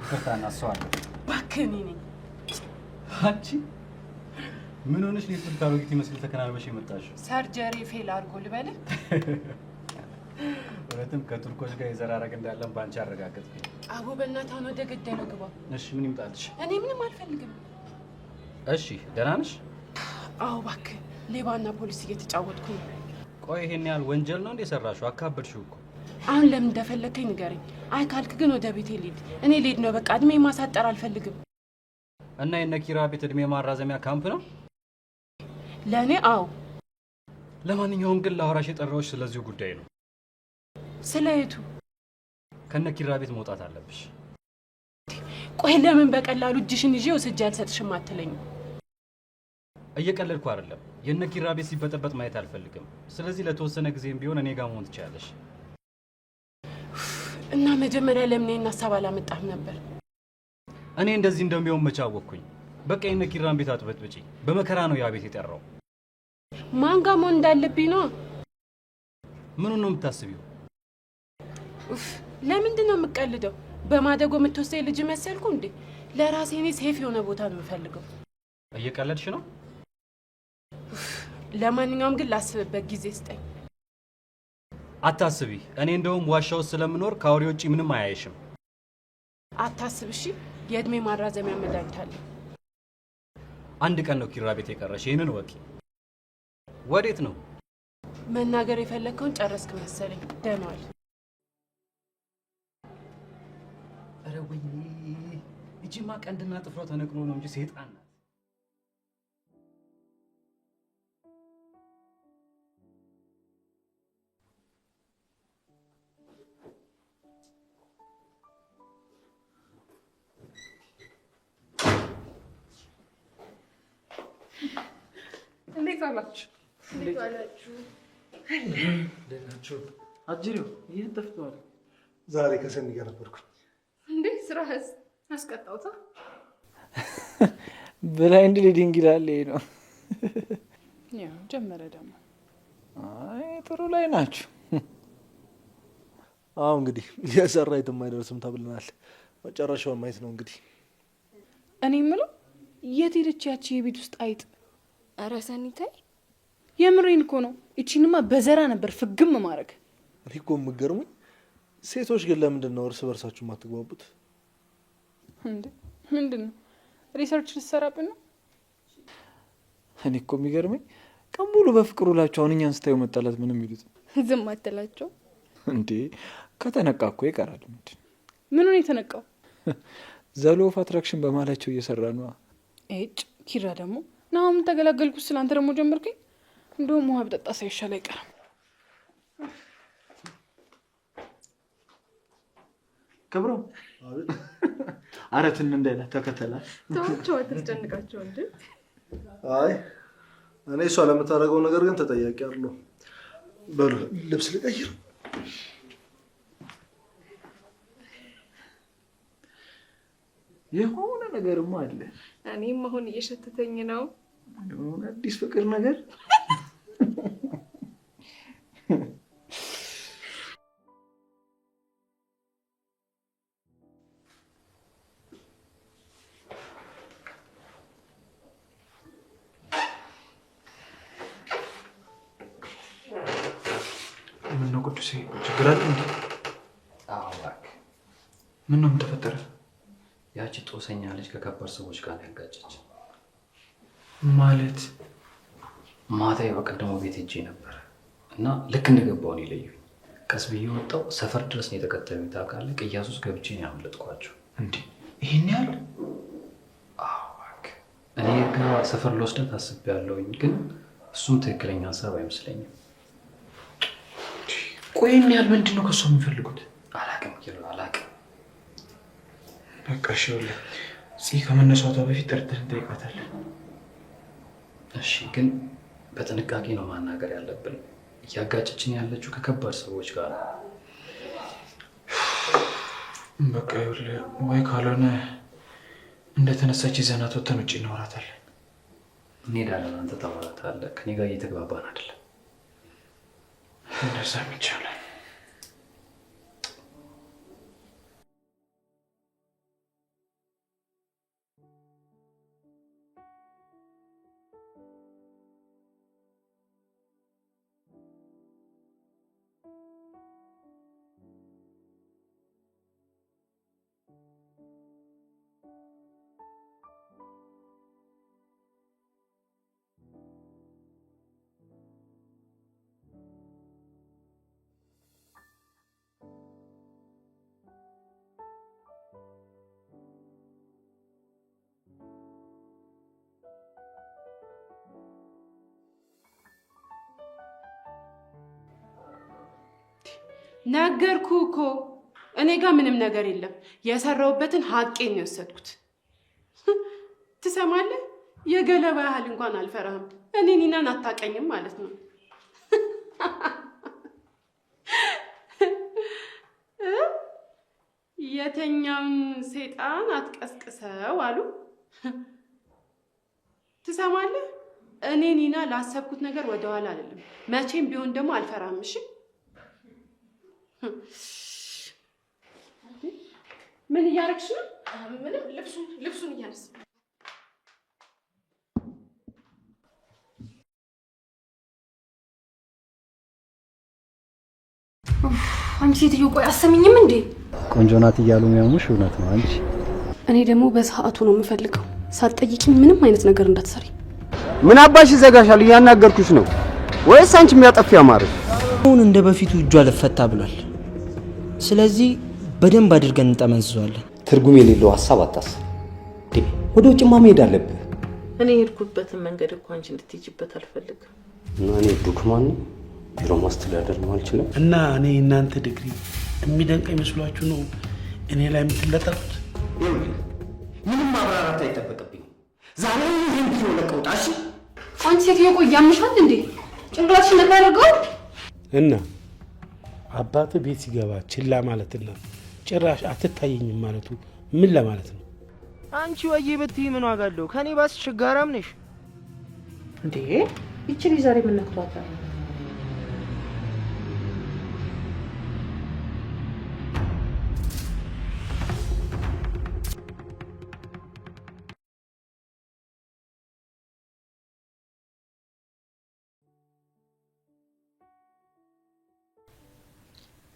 ይፈታና ሰዋል ባከኒ ነኝ አንቺ ምን ሆነሽ ነው ታሮጊት ይመስል ተከናንበሽ የመጣሽው? ሰርጀሪ ፌል አድርጎ ልበል? ወለትም ከቱርኮች ጋር የዘራረግ እንዳለን ባንቺ አረጋግጥኩኝ። አቦ በእናትህ ነው ደገደለው ግባ። እሺ ምን ይምጣልሽ? እኔ ምንም አልፈልግም። እሺ ደህና ነሽ? አዎ እባክህ ሌባና ፖሊስ እየተጫወትኩ ነው። ቆይ ይሄን ያህል ወንጀል ነው እንደ ሰራሽው? አካበድሽው እኮ። አሁን ለምን እንደፈለከኝ ንገረኝ። አይ ካልክ ግን ወደ ቤቴ ልሂድ። እኔ ልሂድ ነው በቃ። እድሜ ማሳጠር አልፈልግም። እና የነኪራ ቤት እድሜ ማራዘሚያ ካምፕ ነው ለኔ? አዎ። ለማንኛውም ግን ላወራሽ የጠራሁሽ ስለዚሁ ጉዳይ ነው። ስለየቱ? ከነኪራ ቤት መውጣት አለብሽ። ቆይ ለምን በቀላሉ እጅሽን ይዤ ወስጄ አልሰጥሽም አትለኝም? እየቀለድኩ አይደለም። የነኪራ ቤት ሲበጠበጥ ማየት አልፈልግም። ስለዚህ ለተወሰነ ጊዜም ቢሆን እኔ ጋር መሆን ትችያለሽ። እና መጀመሪያ ለምን ይሄን ሐሳብ አላመጣህም ነበር? እኔ እንደዚህ እንደሚሆን መቼ አወቅኩኝ? በቃ የነኪራን ቤት አጥበጥብጪ። በመከራ ነው ያ ቤት የጠራው። ማን ጋር መሆን እንዳለብኝ ነው? ምኑን ነው የምታስቢው? ለምንድን ነው የምትቀልደው? በማደጎ የምትወስደኝ ልጅ መሰልኩ እንዴ? ለራሴ እኔ ሴፍ የሆነ ቦታ ነው የምፈልገው። እየቀለድሽ ነው? ለማንኛውም ግን ላስብበት ጊዜ ስጠኝ። አታስቢ። እኔ እንደውም ዋሻ ውስጥ ስለምኖር ከአውሬ ውጪ ምንም አያይሽም። አታስብ እሺ። የእድሜ ማራዘሚያ መድኃኒት አለ። አንድ ቀን ነው ኪራ ቤት የቀረሽ። ይሄንን ወቂ። ወዴት ነው? መናገር የፈለግከውን ጨረስክ መሰለኝ። ደህና ዋል። ኧረ ወይኔ እጂማ ቀንድና ጥፍሯ ተነቅሎ ነው እንጂ ሰይጣን ናት። እንዴት አላችሁ? እንዴት አላችሁ? ደህናችሁ? አጅሪው ይሄን ተፍቷል። ዛሬ ከሰኒ ጋር ነበርኩ። እንዴ ስራህስ አስቀጣውታ? ብላይንድ ሊዲንግ ይላል። ይሄ ነው ያው ጀመረ ደግሞ። አይ ጥሩ ላይ ናችሁ። አዎ እንግዲህ የሰራ የትም አይደርስም ተብለናል። መጨረሻውን ማየት ነው እንግዲህ። እኔ የምለው የት ሄደች ያቺ የቤት ውስጥ አይጥ? ኧረ ሰኒ ተይ። የምሬን እኮ ነው። እቺንማ በዘራ ነበር ፍግም ማድረግ። እኔ እኮ የምትገርሙኝ ሴቶች ግን ለምንድን ነው እርስ በርሳችሁ የማትግባቡት? እንዴ ምንድን ነው ሪሰርች ልትሰራብን ነው? እኔ እኮ የሚገርመኝ ቀን ሙሉ በፍቅር ውላችሁ አሁን እኛን ስታዩ መጣላት ምንም ይሉት ዝም አትላቸው እንዴ? ከተነቃ እኮ ይቀራል። ምኑ ነው የተነቃው? ዘ ሎው ኦፍ አትራክሽን በማላቸው እየሰራ ነው። እጭ ኪራ ደግሞ ናው ምን ተገላገልኩ ስለ አንተ ደግሞ ጀመርከኝ። እንደውም ውሃ ብጠጣ ሳይሻል አይቀርም። ክብሮ አረትን እንዳይላ ተከተላት። ተዋቸው፣ አትጨንቃቸው እንዴ። አይ እኔ እሷ ለምታደርገው ነገር ግን ተጠያቂ አይደለሁ። በሉ ልብስ ልቀይር። የሆነ ነገርማ አለ። እኔም አሁን እየሸተተኝ ነው። የሆነ አዲስ ፍቅር ነገር። ምነው ቅዱሴ ችግር አለ እንዴ? አዎ እባክህ። ምን ነው ተፈጠረ? ያቺ ጦሰኛ ልጅ ከከባድ ሰዎች ጋር ያጋጨች ማለት ማታ በቀደሙ ቤት ሄጄ ነበር እና ልክ እንደገባሁ ነው የለዩኝ። ቀስ ብዬ ወጣሁ። ሰፈር ድረስ ነው የተከተሉኝ። ታውቃለህ፣ ቅያስ ውስጥ ገብቼ ነው ያመለጥኳቸው። እንዴ ይሄን ያህል? አዎ እባክህ። እኔ ከሰፈር ልወስዳት አስቤያለሁኝ፣ ግን እሱም ትክክለኛ ሀሳብ አይመስለኝም። ቆይ ይሄን ያህል ምንድን ነው ከእሷ የሚፈልጉት? አላውቅም ኪራ፣ አላውቅም። በቃ እሺ ይኸውልህ፣ ጽ ከመነሳቷ በፊት ጠርተን እንጠይቃታለን። እሺ፣ ግን በጥንቃቄ ነው ማናገር ያለብን። እያጋጨችን ያለችው ከከባድ ሰዎች ጋር ነው። በቃ ይኸውልህ፣ ወይ ካልሆነ እንደተነሳች ይዘናት ወተን ውጭ እናወራታለን። እንሄዳለን፣ አንተ ታወራታለህ። ከኔ ጋር እየተግባባን አይደለም። እንደዛም ይቻላል። ነገርኩ እኮ እኔ ጋር ምንም ነገር የለም። የሰራውበትን ሀቄን ነው የወሰድኩት። ትሰማለህ? የገለባ ያህል እንኳን አልፈራህም። እኔ ኒናን አታቀኝም ማለት ነው። የተኛውን ሰይጣን አትቀስቅሰው አሉ። ትሰማለህ? እኔ ኒና ላሰብኩት ነገር ወደኋላ አይደለም። መቼም ቢሆን ደግሞ አልፈራም። እሺ? ምን እያደረግሽ ነው? ምንም ልብሱን እያነሳ አንቺ ሴትዮ ቆይ አሰሚኝም እንዴ? ቆንጆ ናት እያሉ የሚያሙሽ እውነት ነው አንቺ? እኔ ደግሞ በሰዓቱ ነው የምፈልገው። ሳትጠይቂኝ ምንም አይነት ነገር እንዳትሰሪ። ምን አባሽ ይዘጋሻል? እያናገርኩሽ ነው ወይስ አንቺ የሚያጠፊ አማረሽ? አሁን እንደ በፊቱ እጇ ልፈታ ብሏል። ስለዚህ በደንብ አድርገን እንጠመንዝዟለን። ትርጉም የሌለው ሐሳብ አታስብ። ወደ ውጭማ መሄድ አለብህ። እኔ የሄድኩበትን መንገድ እኮ አንቺ እንድትሄጂበት አልፈልግም። እና እኔ ዱክማን ነኝ፣ ቢሮ ማስተዳደር ነው አልችልም። እና እኔ እናንተ ዲግሪ የሚደንቅ ይመስሏችሁ ነው እኔ ላይ የምትለጠፉት? ምንም ማብራራት አይጠበቅብኝም። ዛሬ ይሄን ቢሮ ለቀውጣ። እሺ አንቺ ሴትዮ ቆይ ያምሻል እንዴ? ጭንቅላትሽን ነካ ያደርገው እና አባት ቤት ሲገባ ችላ ማለትና ጭራሽ አትታየኝም ማለቱ ምን ለማለት ነው? አንቺ ወይ ብትይ ምን ዋጋ አለው? ከኔ ባስ ችጋራም ነሽ እንዴ? ይቺ ልጅ ዛሬ ምን ነክቷታል?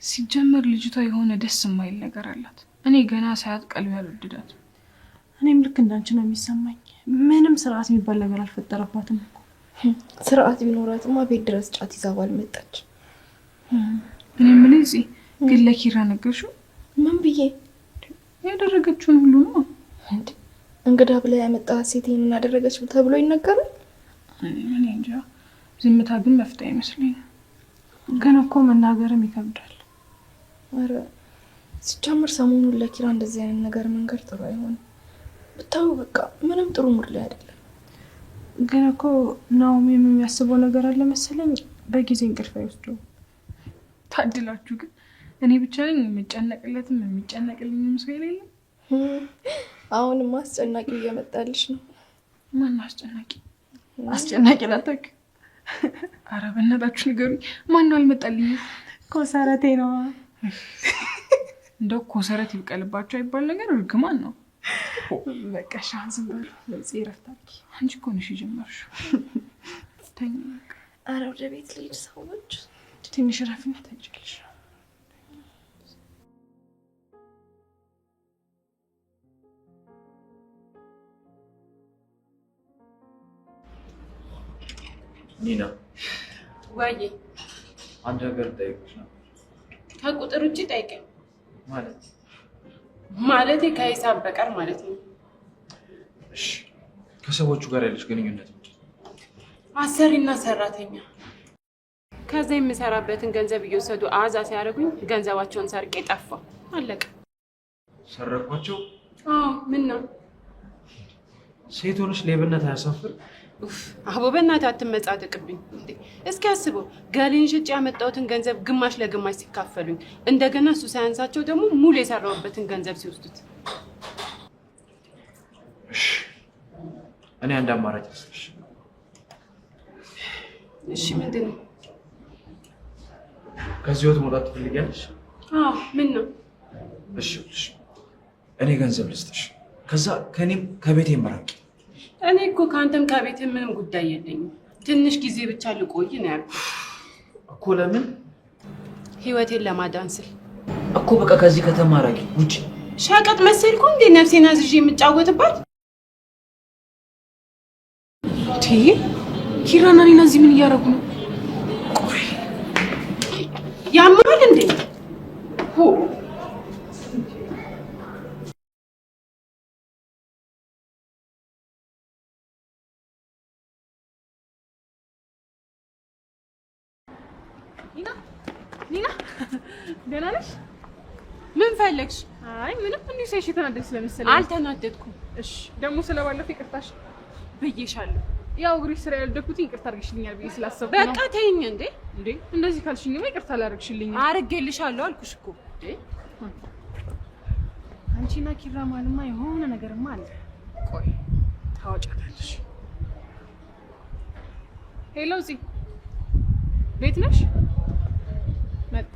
ሲጀመር ልጅቷ የሆነ ደስ የማይል ነገር አላት። እኔ ገና ሳያት ቀልብ ያልወደዳት። እኔም ልክ እንዳንቺ ነው የሚሰማኝ። ምንም ስርዓት የሚባል ነገር አልፈጠረባትም እኮ። ስርዓት ቢኖራትማ ቤት ድረስ ጫት ይዛ ባልመጣች። እኔ ምን እዚህ ግን ለኪራ ነገርሽው? ምን ብዬ? ያደረገችውን ሁሉ ነው። እንግዳ ብላ ያመጣት ሴት ምን አደረገች ተብሎ ይነገራል? እኔ እንጃ። ዝምታ ግን መፍትሄ አይመስለኝም። ግን እኮ መናገርም ይከብዳል። አረ ሲጀምር ሰሞኑን ለኪራ እንደዚህ አይነት ነገር መንገር ጥሩ አይሆንም። ብታዩ በቃ ምንም ጥሩ ሙድ ላይ አይደለም። ግን እኮ ናውም የሚያስበው ነገር አለ መሰለኝ። በጊዜ እንቅልፍ አይወስደውም። ታድላችሁ ግን እኔ ብቻ ነኝ የምጨነቅለትም የሚጨነቅልኝም ሰው የሌለም። አሁንም አስጨናቂው እየመጣልሽ ነው። ማን አስጨናቂ? አስጨናቂ ላታክ። አረ በእናታችሁ ንገሩኝ፣ ማን አልመጣልኝ? ኮሰረቴ ነው። እንደው ኮሰረት ይብቀልባችሁ አይባል ነገር እርግማን ነው። በቃ ሻንስ በሉ ለዚህ ረፍታኪ። አንቺ እኮ ነሽ የጀመርሽው። ተኝ። አረ ወደ ቤት ልሂድ። ሰዎች ትንሽ ረፍና ተንጨልሽ። ኒና ዋዬ አንድ ነገር ጠይቅሽ ነው። ከቁጥር ውጭ ጠይቀኝ። ማለት ከሂሳብ በቀር ማለት ነው። እሺ፣ ከሰዎቹ ጋር ያለሽ ግንኙነት ምንድን ነው? አሰሪና ሰራተኛ። ከዛ የምሰራበትን ገንዘብ እየወሰዱ አዛ ሲያደርጉኝ ገንዘባቸውን ሰርቄ ጠፋ። አለቀ። ሰረቋቸው? አዎ። ምን ነው? ሴት ሆነሽ ሌብነት አያሳፍር? አቦ በእናትህ አትመጻደቅብኝ እንዴ! እስኪ አስበው፣ ገሌን ሽጬ ያመጣሁትን ገንዘብ ግማሽ ለግማሽ ሲካፈሉኝ፣ እንደገና እሱ ሳያንሳቸው ደግሞ ሙሉ የሰራሁበትን ገንዘብ ሲወስዱት። እሺ፣ እኔ አንድ አማራጭ ልስጥሽ። እሺ፣ ምንድን ነው? ከዚህ ህይወት መውጣት ትፈልጊያለሽ? አዎ። ምን ነው? እሺ፣ እኔ ገንዘብ ልስጥሽ፣ ከዛ ከኔም ከቤቴ መራቂ። እኔ እኮ ከአንተም ከቤት ምንም ጉዳይ የለኝም። ትንሽ ጊዜ ብቻ ልቆይ ነው ያልኩት እኮ። ለምን? ህይወቴን ለማዳን ስል እኮ። በቃ ከዚህ ከተማ ራቂ፣ ውጪ። ሸቀጥ መሰልኩ እንዴ ነፍሴን አዝዤ የምጫወትባት? ኪራና ኒና እዚህ ምን እያደረጉ ነው? ያማል እንዴ? ኒና ደህና ነሽ? ምን ፈለግሽ? አይ ምንም እንዲህ ሳይሽ የተናደድሽ ስለመሰለኝ። አልተናደድኩም። እሺ ደግሞ ስለባለፈው ይቅርታሽ ብዬሻለሁ። ያው እግርሽ ስራ ያልደኩት ይቅርታ አድርግሽልኛል ብዬ ስላሰብኩ ነው። በቃ ተይኝ እንዴ! እንደዚህ ካልሽኝማ ይቅርታ አላደርግሽልኝ። አድርጌልሻለሁ አልኩሽ እኮ። አንቺና ኪራ ማለማ የሆነ ነገርማ አለ። ቆይ ታወጫታለሽ። ሄሎ ፂ ቤት ነሽ? መጣ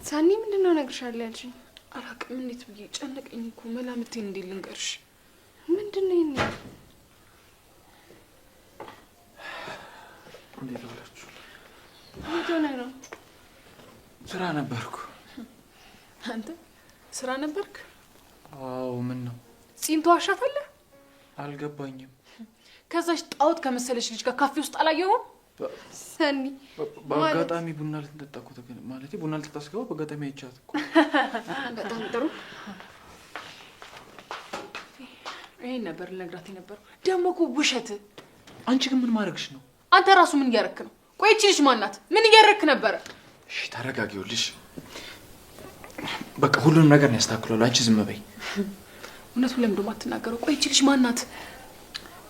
ሳኒ ምንድነው እነግርሻለሁ ያልሽኝ? አላውቅም። እንዴት ብዬ ጨነቀኝ እኮ መላምቴን እንዴት ልንገርሽ? ምንድነው ይሄን? እንዴት ዋላችሁ? ምንድን ነው? ስራ ነበርኩ። አንተ ስራ ነበርክ? አዎ። ምን ነው ፂን ተዋሻታለህ? አልገባኝም። ከዛች ጣውት ከመሰለሽ ልጅ ጋር ካፌ ውስጥ አላየሁም? ሰኒ በአጋጣሚ ቡና ልትጠጣ እኮ ማለት ቡና ልትጠጣ ስገባ በአጋጣሚ አይቻት እኮ። በጣም ጥሩ። ይሄን ነበር ልነግራት የነበረው። ደግሞ እኮ ውሸት። አንቺ ግን ምን ማድረግሽ ነው? አንተ ራሱ ምን እያረክ ነው? ቆይ እቺ ልጅ ማናት? ምን እያረክ ነበረ? እሺ ተረጋጊውልሽ። በቃ ሁሉንም ነገር ነው ያስተካክላል። አንቺ ዝም በይ። እውነቱን ለምን ደግሞ አትናገረው? ቆይ እቺ ልጅ ማናት?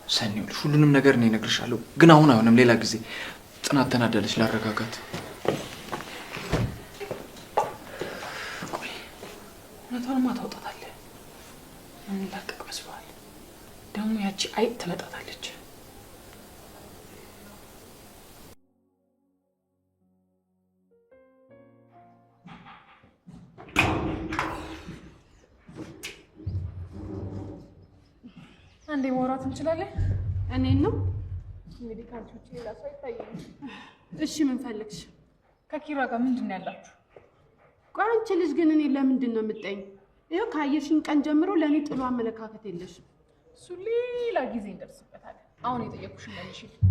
ሰኒውልሽ ሁሉንም ነገር ነው እነግርሻለሁ። ግን አሁን አይሆንም፣ ሌላ ጊዜ። ጽናት ተናደለች፣ ላረጋጋት። ቆይ እውነቷንማ ታውጣታለህ። ምን ላቀቅ መስሏል? ደግሞ ያቺ አይጥ ትመጣታለች። አንዴ ማውራት እንችላለን? እኔን ነው እንግዲህ ካንቺ ውጪ ሌላ ሰው አይታየኝም። እሺ ምን ፈለግሽ? ከኪራ ጋር ምንድን ነው ያላችሁ? ቆይ አንቺ ልጅ ግን እኔ ለምንድን ነው የምትጠይኝ? ይኸው ካየሽኝ ቀን ጀምሮ ለእኔ ጥሩ አመለካከት የለሽም። እሱ ሌላ ጊዜ እንደርስበታለን። አሁን የጠየኩሽን መልሽልኝ።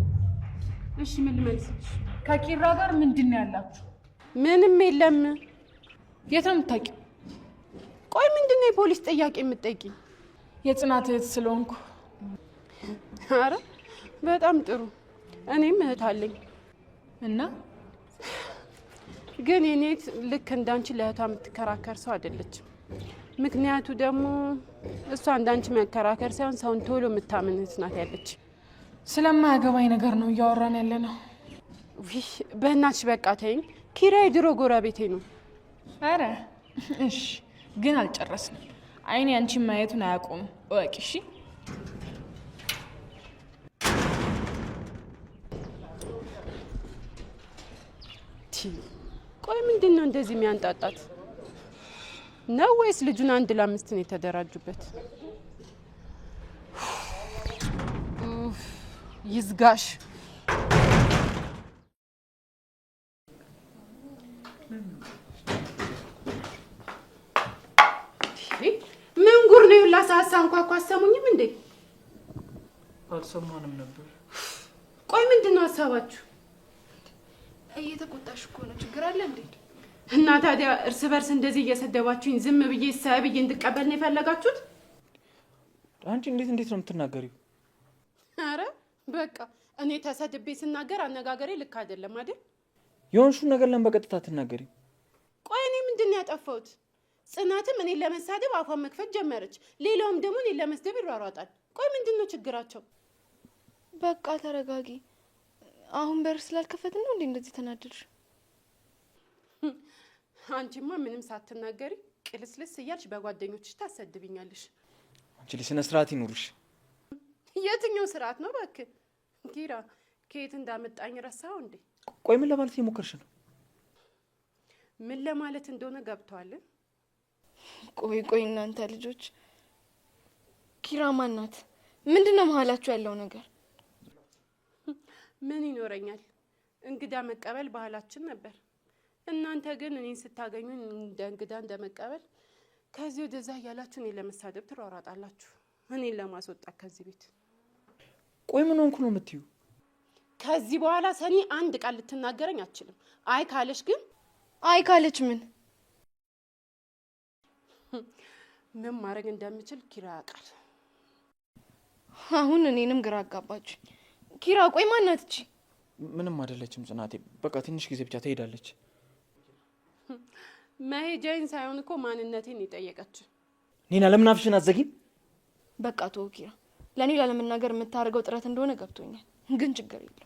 እሺ ምን ልመልስልሽ? ከኪራ ጋር ምንድን ነው ያላችሁ? ምንም የለም። የት ነው የምታውቂው? ቆይ ምንድን ነው የፖሊስ ጥያቄ የምትጠይቂኝ? የጽናት እህት ስለሆንኩ። አረ በጣም ጥሩ። እኔም እህት አለኝ እና ግን የኔት ልክ እንዳንቺ ለእህቷ የምትከራከር ሰው አይደለችም። ምክንያቱ ደግሞ እሷ እንዳንቺ መከራከር ሳይሆን ሰውን ቶሎ የምታምን እህት ናት ያለች። ስለማያገባኝ ነገር ነው እያወራን ያለ ነው። በእናትሽ በቃ ተይኝ። ኪራ የድሮ ጎረቤቴ ነው። አረ እሺ፣ ግን አልጨረስንም። አይኔ አንቺን ማየቱን አያቆም እወቂ። እሺ ቆይ ምንድን ነው እንደዚህ የሚያንጣጣት ነው? ወይስ ልጁን 1 ለ5 ነው የተደራጁበት? ይዝጋሽ። ምን ጉር ነው? ላሳሳ እንኳን አሰሙኝም እንዴ? አልሰማንም ነበር። ቆይ ምንድን ነው ሀሳባችሁ? እየተቆጣሽ እኮ ነው። ችግር አለ እንዴ? እና ታዲያ እርስ በርስ እንደዚህ እየሰደባችሁኝ ዝም ብዬ ሳብዬ እንድቀበል ነው የፈለጋችሁት? አንቺ እንዴት ነው የምትናገሪው? አረ በቃ እኔ ተሰድቤ ስናገር አነጋገሬ ልክ አይደለም አይደል? የሆንሽውን ነገር ለምን በቀጥታ አትናገሪም? ቆይ እኔ ምንድን ነው ያጠፋሁት? ጽናትም እኔን ለመሳደብ አፏን መክፈት ጀመረች፣ ሌላውም ደግሞ እኔን ለመስደብ ይሯሯጣል። ቆይ ምንድን ነው ችግራቸው? በቃ ተረጋጊ። አሁን በር ስላልከፈትን ነው እንዴ እንደዚህ ተናደድሽ? አንቺማ ምንም ሳትናገሪ ቅልስልስ እያልሽ በጓደኞችሽ ታሰድብኛለሽ። አንቺ ለስነ ስርዓት ይኑርሽ። የትኛው ስርዓት ነው እባክህ? ኪራ ከየት እንዳመጣኝ ረሳው እንዴ? ቆይ ምን ለማለት እየሞከርሽ ነው? ምን ለማለት እንደሆነ ገብቷል? ቆይ እናንተ ልጆች ኪራ ማናት? ምንድነው መሀላችሁ ያለው ነገር? ምን ይኖረኛል? እንግዳ መቀበል ባህላችን ነበር። እናንተ ግን እኔን ስታገኙኝ እንደ እንግዳ እንደመቀበል ከዚህ ወደዛ እያላችሁ እኔን ለመሳደብ ትሯሯጣላችሁ፣ እኔን ለማስወጣት ከዚህ ቤት። ቆይ ምን ሆንኩ ነው የምትዩ? ከዚህ በኋላ ሰኒ አንድ ቃል ልትናገረኝ አትችልም። አይ ካለች ግን አይ ካለች ምን ማድረግ እንደምችል ኪራ ያውቃል። አሁን እኔንም ግራ አጋባችኝ። ኪራ ቆይ ማናት እቺ? ምንም አይደለችም ጽናቴ። በቃ ትንሽ ጊዜ ብቻ ትሄዳለች። መሄጃዬን ሳይሆን እኮ ማንነቴን የጠየቀች። ኒና ለምን አፍሽን አትዘጊም? በቃ ተው ኪራ፣ ለእኔ ላለመናገር የምታደርገው ጥረት እንደሆነ ገብቶኛል፣ ግን ችግር የለም።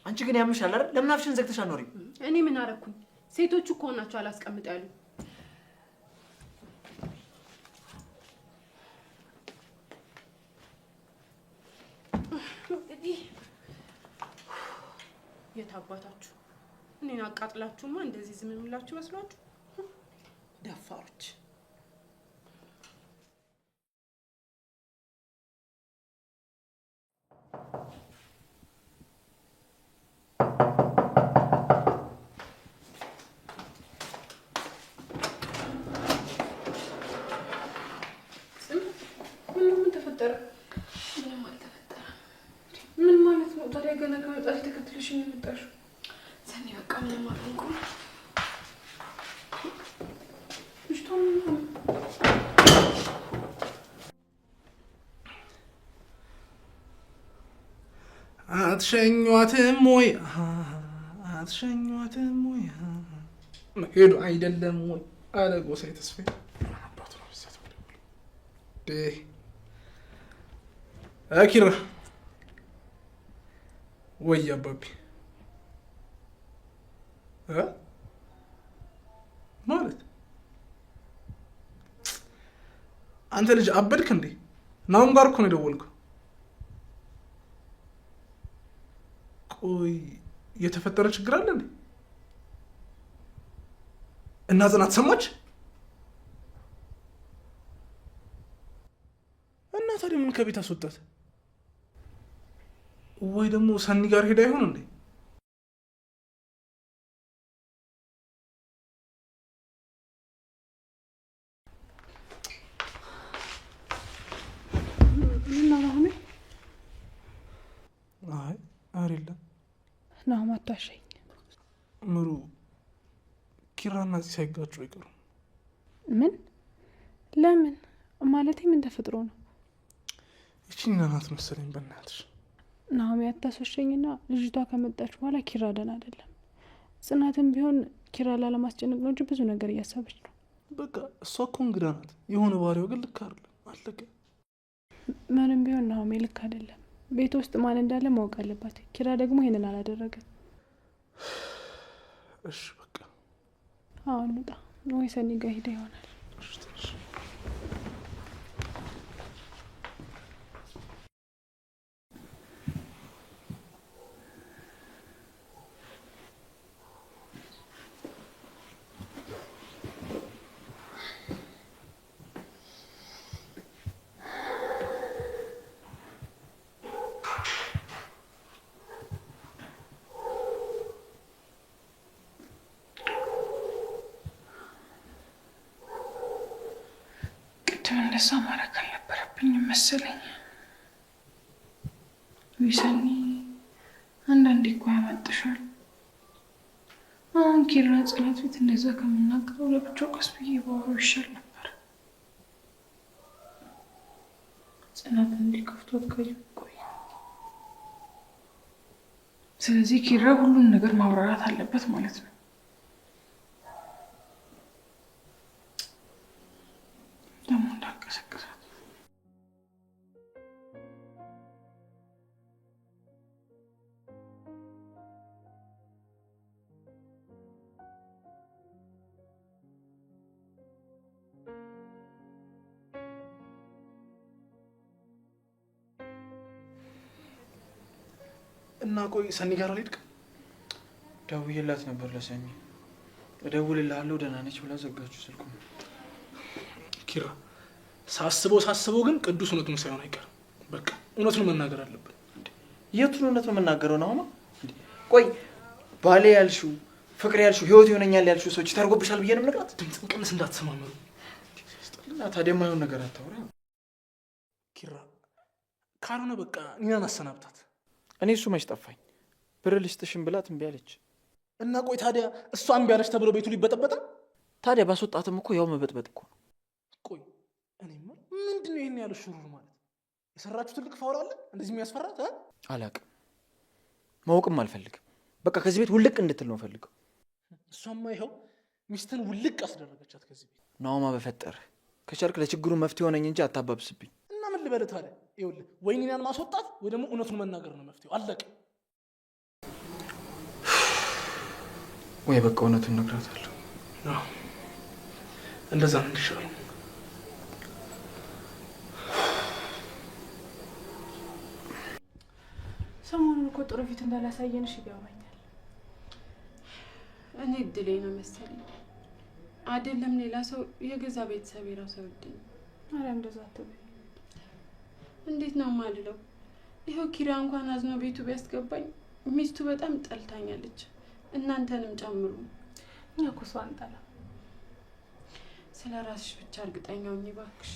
አንቺ ግን ያምሻል አይደል? ለምን አፍሽን ዘግተሽ አኖሪም? እኔ ምን አደረኩኝ? ሴቶቹ እኮ ናቸው አላስቀምጥ ያሉ። የት አባታችሁ እኔን አቃጥላችሁማ እንደዚህ ዝም የምላችሁ መስሏችሁ? ደፋሮች። ምን ተፈጠረ? ምንም አልተፈጠረም። ምን ማለት ነው ታዲያ? ገና ከመጣሽ ተከትለሽ የመጣሽው? ሰኒ በቃ ምንም አልሆንኩም። አትሸኟትም ወይ? አትሸኟትም ወይ? መሄዱ አይደለም ወይ? አለ ጎሳዬ ተስፋዬ። አባቱ ነው ብዛት ኪራ ወይ አባቢ ማለት አንተ ልጅ አበድክ እንዴ? ናሁም ጋር እኮ ነው የደወልከው። ቆይ የተፈጠረ ችግር አለ እንዴ? እና ጽናት ሰማች? እና ታዲያ ምን ከቤት አስወጣት? ወይ ደግሞ ሰኒ ጋር ሄዳ ይሆን እንዴ? አይ አይደለም። ናሁም አታሸኝ። ምሩ ኪራና እዚህ ሳይጋጩ አይቀሩም። ምን? ለምን? ማለቴ ምን ተፈጥሮ ነው? ይቺን ናት መሰለኝ። በእናትሽ ናሁም ያታስወሸኝና ልጅቷ ከመጣች በኋላ ኪራ ደህና አይደለም። ጽናትም ቢሆን ኪራ ላለማስጨነቅ ነው እንጂ ብዙ ነገር እያሰበች ነው። በቃ እሷ እኮ እንግዳ ናት። የሆነ ባህሪዋ ግን ልክ አይደለም። አለቀ። ምንም ቢሆን ናሁም ልክ አይደለም። ቤት ውስጥ ማን እንዳለ ማወቅ አለባት። ኪራ ደግሞ ይሄንን አላደረገም። እሺ በቃ አሁን ውጣ ወይ ሰኒ ጋር ሄዳ ይሆናል። እንደዛ ማድረግ አልነበረብኝም መሰለኝ። ሰኒ አንዳንዴ እኮ ያመጥሻል። አሁን ኪራ ጽናት ቤት እንደዛ ከምናገረው ለብቻው ቀስ ብዬ ባወራው ይሻል ነበር። ጽናት እንዲከፍቷት ቆይ። ስለዚህ ኪራ ሁሉን ነገር ማብራራት አለበት ማለት ነው። ደግሞ እንዳቀሰቅሳት እና ቆይ ሰኒ ጋር አልሄድክ? ደውዬላት ነበር ለሰኒ። እደውልልሃለሁ ደህና ነች ብላ ዘጋችሁ ስልኩን። ኪራ ሳስበው ግን ቅዱስ እውነቱን ሳይሆን አይቀርም። በቃ እውነቱን መናገር አለብን። የቱን እውነት ነው የምናገረው ነው? ቆይ ባሌ ያልሽው ፍቅር ያልሽው ህይወት ይሆነኛል ያልሽው ሰዎች ታርጎብሻል ብዬ ነው የምነግራት። ድምፅን ቀንስ እንዳትሰማመሩ። እና ታዲያ የማይሆን ነገር አታውራ ኪራ። ካልሆነ በቃ ኒናን አሰናብታት። እኔ እሱ መች ጠፋኝ። ብር ልስጥሽን ብላት እምቢ አለች። እና ቆይ ታዲያ እሷ እምቢ አለች ተብሎ ቤቱ ሊበጠበጥ? ታዲያ ባስወጣትም እኮ ያው መበጥበጥ እኮ ነው። ቆይ እኔማ ምንድነው ይሄን ያለ ሹሩር ማለት? የሰራችሁ ትልቅ ፋውል አለ እንደዚህ የሚያስፈራት? አላውቅም፣ ማወቅም አልፈልግም። በቃ ከዚህ ቤት ውልቅ እንድትል ነው ፈልገው። እሷማ ይኸው ሚስትን ውልቅ አስደረገቻት ከዚህ ቤት። ናኦማ በፈጠረህ ከቻልክ ለችግሩ መፍትሄ ሆነኝ እንጂ አታባብስብኝ። እና ምን ልበልህ ታዲያ? ይኸውልህ ወይ እኔን ማስወጣት ወይ ደግሞ እውነቱን መናገር ነው መፍትሄው። አለቀ። ወይ በቃ እውነቱን እነግራታለሁ። እንደዛ ነው የሚሻለው። ሰሞኑን እኮ ጥሩ ፊት እንዳላሳየንሽ ይገባኛል። እኔ እድሌ ነው መሰለኝ። አይደለም ሌላ ሰው የገዛ ቤተሰብ የራሱ ወደኝ። አረ እንደዛ አትበይ። እንዴት ነው የማልለው? ይኸው ኪራ እንኳን አዝኖ ቤቱ ቢያስገባኝ ሚስቱ በጣም ጠልታኛለች፣ እናንተንም ጨምሩ። እኛ እኮ እሷ አንጠላ። ስለ ራስሽ ብቻ እርግጠኛ ሁኚ እባክሽ።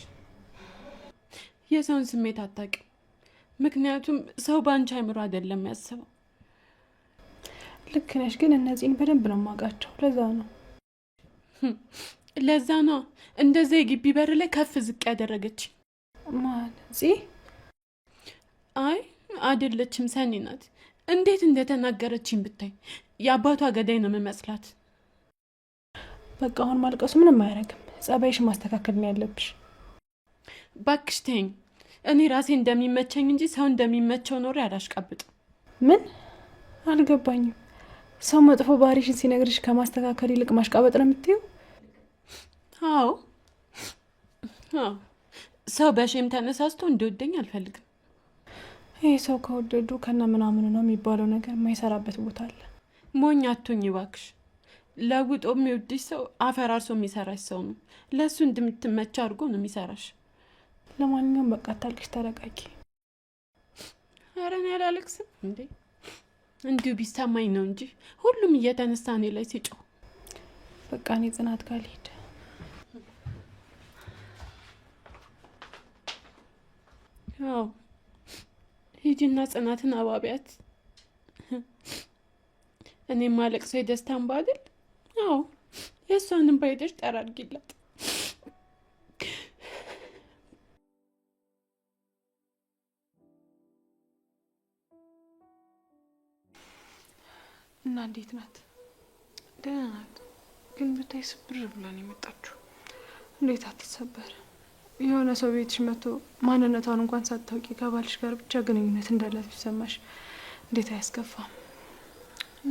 የሰውን ስሜት አታውቂም። ምክንያቱም ሰው ባንቺ አይምሮ አይደለም ያስበው። ልክ ነሽ፣ ግን እነዚህን በደንብ ነው የማውቃቸው። ለዛ ነው እንደዚህ የግቢ በር ላይ ከፍ ዝቅ ያደረገች። ማን አይ አይደለችም፣ ሰኒ ናት። እንዴት እንደተናገረችኝ ብታይ። የአባቷ ገዳይ ነው የምመስላት። በቃ አሁን ማልቀሱ ምንም አያደርግም። ጸባይሽ ማስተካከል ነው ያለብሽ። ባክሽ ተይኝ። እኔ ራሴ እንደሚመቸኝ እንጂ ሰው እንደሚመቸው ኖሬ አላሽቃብጥም። ምን አልገባኝም። ሰው መጥፎ ባህሪሽን ሲነግርሽ ከማስተካከል ይልቅ ማሽቃበጥ ነው የምትይው? አዎ፣ ሰው በሼም ተነሳስቶ እንዲወደኝ አልፈልግም። ይህ ሰው ከወደዱ ከነ ምናምኑ ነው የሚባለው ነገር የማይሰራበት ቦታ አለ። ሞኝ አትሁኝ እባክሽ። ለውጦ የሚወድሽ ሰው አፈራርሶ የሚሰራሽ ሰው ነው። ለእሱ እንደምትመቻ አድርጎ ነው የሚሰራሽ። ለማንኛውም በቃ አታልቅሽ፣ ተረጋጊ። ኧረ እኔ አላለቅስም እንዴ። እንዲሁ ቢሰማኝ ነው እንጂ ሁሉም እየተነሳ እኔ ላይ ሲጮህ። በቃ እኔ ጽናት ጋር ልሂድ። አዎ ሂጂና ጽናትን አባቢያት። እኔም ማለቅሰው የደስታን ባድል። አዎ የእሷንም ባይደሽ ጠራርጊላት። እና እንዴት ናት? ደህና ናት፣ ግን ብታይ ስብር ብላን የመጣችሁ። እንዴት አትሰበር? የሆነ ሰው ቤትሽ መጥቶ ማንነቷን እንኳን ሳታውቂ ከባልሽ ጋር ብቻ ግንኙነት እንዳላት ቢሰማሽ እንዴት አያስከፋም?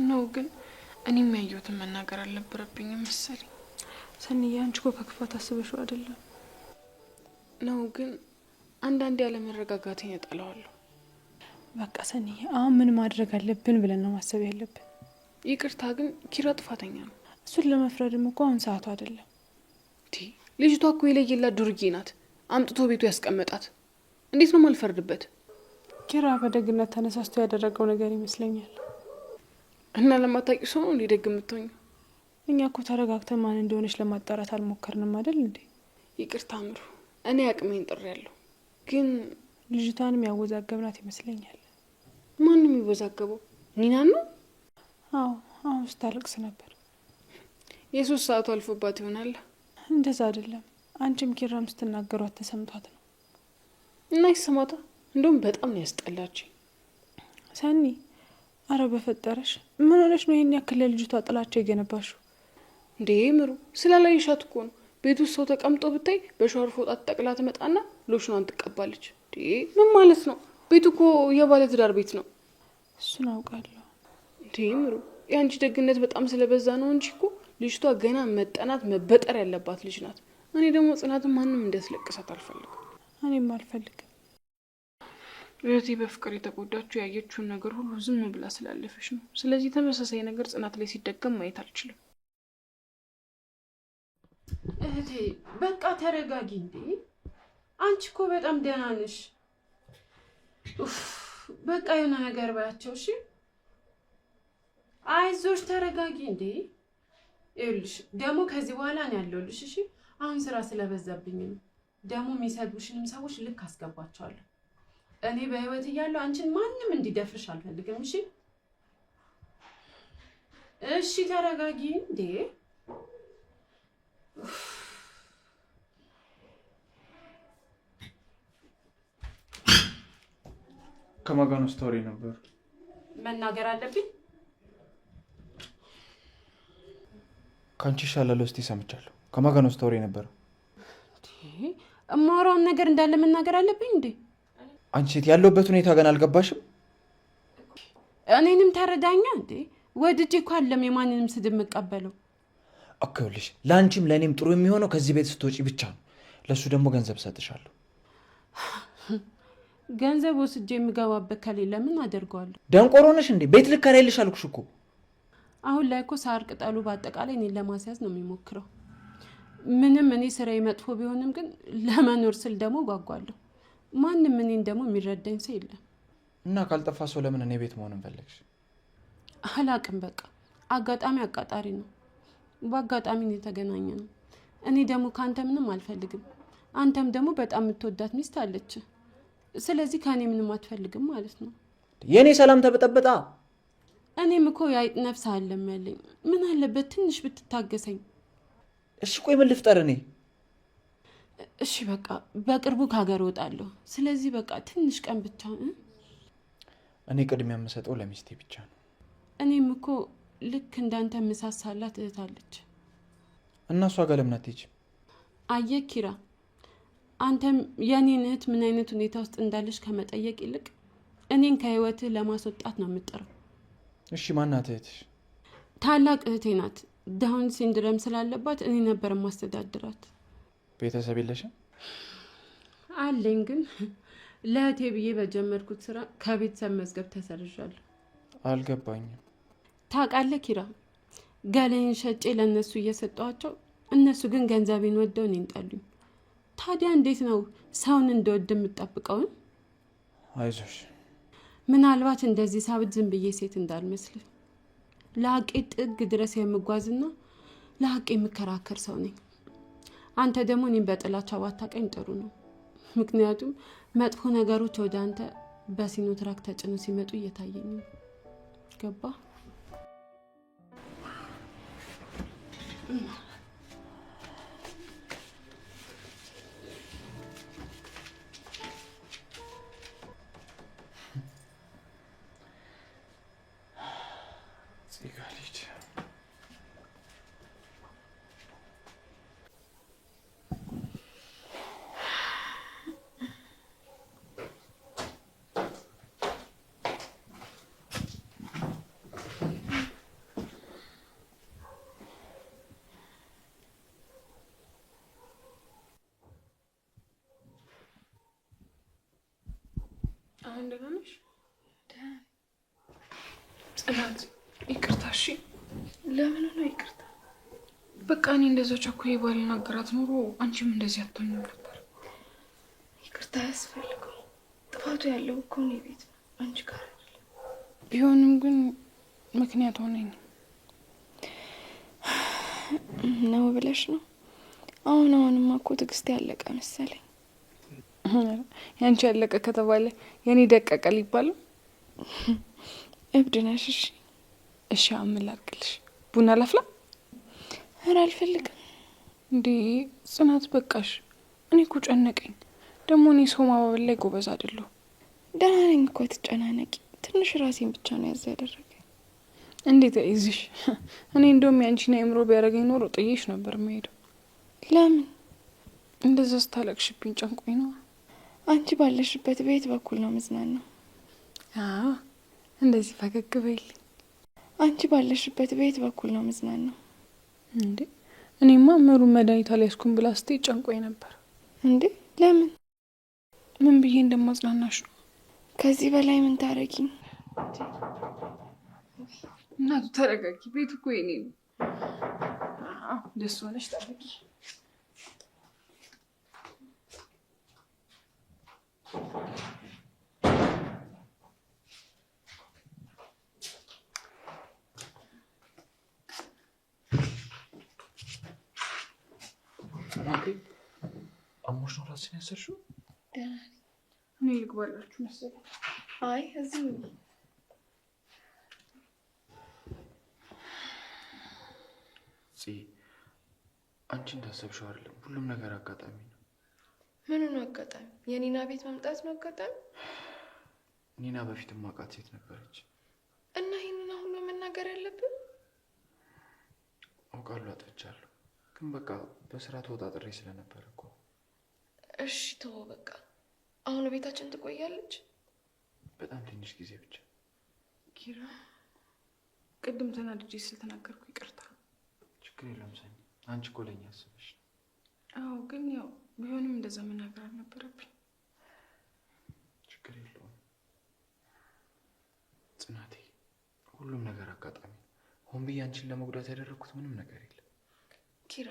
ነው ግን እኔም ያየሁትን መናገር አልነበረብኝም መሰለኝ። ሰኒዬ፣ አንቺ እኮ ከክፋት አስበሽው አይደለም። ነው ግን አንዳንዴ ያለመረጋጋቴን እጠላዋለሁ። በቃ ሰኒዬ፣ አሁን ምን ማድረግ አለብን ብለን ነው ማሰብ ያለብን። ይቅርታ ግን ኪራ ጥፋተኛ ነው። እሱን ለመፍረድም እኮ አሁን ሰዓቱ አይደለም። ልጅቷ እኮ የለየላት ዱርዬ ናት። አምጥቶ ቤቱ ያስቀመጣት። እንዴት ነው ማልፈርድበት? ኪራ በደግነት ተነሳስቶ ያደረገው ነገር ይመስለኛል። እና ለማታውቂው ሰው ነው ደግ የምትሆኝ? እኛ እኮ ተረጋግተን ማን እንደሆነች ለማጣራት አልሞከርንም አይደል እንዴ? ይቅርታ ምሩ፣ እኔ አቅሜን ጥሬያለሁ። ግን ልጅቷንም ያወዛገብናት ይመስለኛል። ማንም ይወዛገበው? ኒናን ነው? አዎ፣ አሁን ስታለቅስ ነበር። የ3 ሰዓቱ አልፎባት ይሆናል። እንደዛ አይደለም፣ አንቺም ኪራም ስትናገሯት ተሰምቷት ነው። እና ይሰማታ። እንደውም በጣም ነው ያስጠላችኝ። ሰኒ፣ አረ በፈጠረሽ ምን ሆነሽ ነው ይሄን ያክል ለልጅቷ ጥላቻ የገነባሽው እንዴ? ምሩ፣ ስላላየሻት እኮ ነው። ቤት ውስጥ ሰው ተቀምጦ ብታይ በሻወር ፎጣ ተጠቅላ ትመጣና ሎሽኗን ትቀባለች። ምን ማለት ነው? ቤቱ እኮ የባለ ትዳር ቤት ነው። እሱን አውቃለሁ እንዴ ምሩ። የአንቺ ደግነት በጣም ስለበዛ ነው እንጂ እኮ ልጅቷ ገና መጠናት መበጠር ያለባት ልጅ ናት። እኔ ደግሞ ጽናትን ማንም እንዲያስለቅሳት አልፈልግም። እኔም አልፈልግም። እህቴ በፍቅር የተጎዳችው ያየችውን ነገር ሁሉ ዝም ብላ ስላለፈች ነው። ስለዚህ ተመሳሳይ ነገር ጽናት ላይ ሲደገም ማየት አልችልም። እህቴ በቃ ተረጋጊ እንዴ። አንቺ እኮ በጣም ደህና ነሽ። በቃ የሆነ ነገር ባያቸው። እሺ አይዞሽ፣ ተረጋጊ እንዴ። ይኸውልሽ ደግሞ ከዚህ በኋላ እኔ ያለሁልሽ። እሺ አሁን ስራ ስለበዛብኝ ነው። ደግሞ የሚሰድቡሽንም ሰዎች ልክ አስገባቸዋለሁ። እኔ በህይወት እያለሁ አንቺን ማንም እንዲደፍርሽ አልፈልግም። እሺ እሺ፣ ተረጋጊ እንዴ። ከማን ጋር ነው ስታወሪ ነበር? መናገር አለብኝ? ከአንቺ ይሻላለሁ። እስቲ ሰምቻለሁ። ከማን ጋር ነው ስታወሪ ነበር? እማወራውን ነገር እንዳለ መናገር አለብኝ እንዴ? አንቺ ሴት ያለውበት ሁኔታ ገና አልገባሽም? እኔንም ተረዳኛ እንዴ? ወድጄ እኮ አለም የማንንም ስድብ መቀበለው። አከውልሽ ለአንቺም ለእኔም ጥሩ የሚሆነው ከዚህ ቤት ስትወጪ ብቻ ነው። ለሱ ደግሞ ገንዘብ ሰጥሻለሁ። ገንዘብ ወስጄ የምገባበት ከሌለ ምን አደርገዋለሁ? ደንቆሮ ነሽ እንዴ? ቤት ልከራይልሽ አልኩሽ እኮ። አሁን ላይ እኮ ሳር ቅጠሉ በአጠቃላይ እኔን ለማስያዝ ነው የሚሞክረው። ምንም እኔ ስራዬ መጥፎ ቢሆንም ግን ለመኖር ስል ደግሞ ጓጓለሁ። ማንም እኔን ደግሞ የሚረዳኝ ሰው የለም። እና ካልጠፋ ሰው ለምን እኔ ቤት መሆን እንፈልግሽ? አላቅም። በቃ አጋጣሚ አቃጣሪ ነው። በአጋጣሚ ነው የተገናኘ ነው። እኔ ደግሞ ከአንተ ምንም አልፈልግም። አንተም ደግሞ በጣም የምትወዳት ሚስት አለች። ስለዚህ ከእኔ ምንም አትፈልግም ማለት ነው። የእኔ ሰላም ተበጠበጣ። እኔም እኮ የአይጥ ነፍስ አለም ያለኝ። ምን አለበት ትንሽ ብትታገሰኝ? እሺ ቆይ ምን ልፍጠር እኔ? እሺ በቃ በቅርቡ ከሀገር እወጣለሁ። ስለዚህ በቃ ትንሽ ቀን ብቻ። እኔ ቅድሚያ የምሰጠው ለሚስቴ ብቻ ነው። እኔም እኮ ልክ እንዳንተ መሳሳላት እህት አለች። እና እሷ ጋር ለምን አትሄጂም? አየህ ኪራ፣ አንተም የኔን እህት ምን አይነት ሁኔታ ውስጥ እንዳለች ከመጠየቅ ይልቅ እኔን ከህይወትህ ለማስወጣት ነው የምጥረው። እሺ ማናት እህትሽ? ታላቅ እህቴ ናት። ዳውን ሲንድረም ስላለባት እኔ ነበር ማስተዳድራት። ቤተሰብ የለሽም? አለኝ፣ ግን ለእህቴ ብዬ በጀመርኩት ስራ ከቤተሰብ መዝገብ ተሰርዣለሁ። አልገባኝም። ታውቃለህ ኪራ፣ ገላዬን ሸጬ ለእነሱ እየሰጠኋቸው እነሱ ግን ገንዘቤን ወደው እኔን ጠሉኝ። ታዲያ እንዴት ነው ሰውን እንደወድ የምጠብቀውን? አይዞሽ። ምናልባት እንደዚህ ሳብት ዝም ብዬ ሴት እንዳልመስል ለሀቄ ጥግ ድረስ የምጓዝና ለሀቄ የምከራከር ሰው ነኝ። አንተ ደግሞ እኔም በጥላቻ ባታቀኝ ጥሩ ነው። ምክንያቱም መጥፎ ነገሮች ወደ አንተ በሲኖትራክ ተጭኖ ሲመጡ እየታየኝ ነው። ገባ? አሁን ደህና ነሽ? ጽናት ይቅርታ። እሺ ለምን ነው ይቅርታ? በቃ እኔ እንደዛ ቸኩዬ ባልናገራት ኖሮ አንቺም እንደዚህ አትሆኝም ነበር። ይቅርታ ያስፈልገው። ጥፋቱ ያለው እኮ እኔ ቤት ነው፣ አንቺ ጋር አይደለም። ቢሆንም ግን ምክንያት ሆነኝ ነው ብለሽ ነው? አሁንማ እኮ ትዕግስት ያለቀ መሰለኝ። ያንቺ ያለቀ ከተባለ የኔ ደቀቀ ሊባልም። እብድ ነሽ። እሺ እሺ፣ አምላክልሽ ቡና ላፍላ? ኧረ አልፈልግም። እንዴ ጽናት በቃሽ። እኔ እኮ ጨነቀኝ። ደግሞ እኔ ሰው ማባበል ላይ ጎበዝ አይደለሁ። ደህና ነኝ እኮ ትጨናነቂ። ትንሽ ራሴን ብቻ ነው ያዝ ያደረገኝ። እንዴት አይዝሽ? እኔ እንደውም ያንቺን አእምሮ ቢያደርገኝ ኖሮ ጥዬሽ ነበር የምሄደው። ለምን? እንደዛ ስታለቅሽብኝ ጨንቆኝ ነው። አንቺ ባለሽበት ቤት በኩል ነው መዝናናው። አዎ እንደዚህ ፈገግ በይልኝ። አንቺ ባለሽበት ቤት በኩል ነው መዝናናው። እንዴ እኔማ ምሩ መድኃኒት አልያዝኩም ብላ ስትይ ጨንቆኝ ነበር። እንዴ ለምን? ምን ብዬ እንደማጽናናሽ ነው። ከዚህ በላይ ምን ታረጊኝ? እናቱ ተረጋጊ። ቤት እኮ የኔ ነው። ደስ ሆነሽ ጠብቂ። አሞሽ ነው ራስሽን ያሰርሽው? ደህና ነኝ። እኔ ልግባላችሁ መሰለኝ። አይ እዚህ አንቺ እንዳሰብሽው አይደለም። ሁሉም ነገር አጋጣሚ ነው። ምኑ ነው አጋጣሚ? የኔና ቤት መምጣት ነው አጋጣሚ? ኒና በፊት ማውቃት ሴት ነበረች። እና ይህንን አሁን ነው መናገር ያለብን? አውቃለሁ አጥፍቻለሁ፣ ግን በቃ በስራ ተወጣጥሬ ስለነበረ እኮ። እሺ ተወው በቃ። አሁን ቤታችን ትቆያለች? በጣም ትንሽ ጊዜ ብቻ። ኪራ ቅድም ተናድጄ ስለተናገርኩ ይቅርታ። ችግር የለውም ሰኒ፣ አንቺ እኮ ለእኛ አስበሽ ነው። አዎ ግን ያው ቢሆንም እንደዛ መናገር አልነበረብኝ። ችግር የለውም ጽናቴ፣ ሁሉም ነገር አጋጣሚ። ሆን ብዬ አንቺን ለመጉዳት ያደረግኩት ምንም ነገር የለም። ኪራ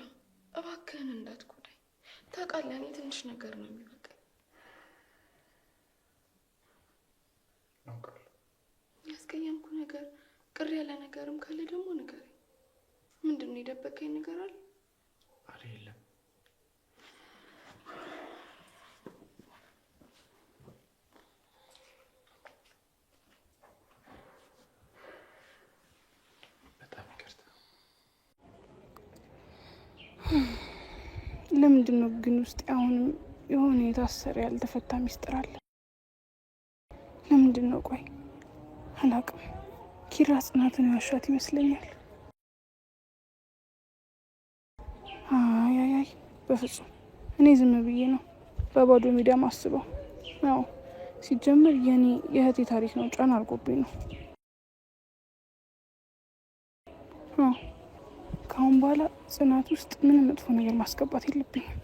እባክህን እንዳትጎዳኝ። ታውቃለህ እኔ ትንሽ ነገር ነው የሚበቃኝ። አውቃለሁ። ያስቀየምኩ ነገር፣ ቅር ያለ ነገርም ካለ ደግሞ ንገረኝ። ምንድን ነው የደበቀኝ ነገር አለ? አረ የለም። በጣም ይቅርታ። ለምንድን ነው ግን ውስጥ አሁንም የሆነ የታሰረ ያልተፈታ ሚስጥር አለ? ለምንድን ነው? ቆይ አላውቅም። ኪራ ጽናትን ያሻት ይመስለኛል። አይ በፍጹም እኔ ዝም ብዬ ነው በባዶ ሜዳ ማስበው። ያው ሲጀምር የኔ የእህቴ ታሪክ ነው፣ ጫና አድርጎብኝ ነው። ከአሁን በኋላ ጽናት ውስጥ ምንም መጥፎ ነገር ማስገባት የለብኝም።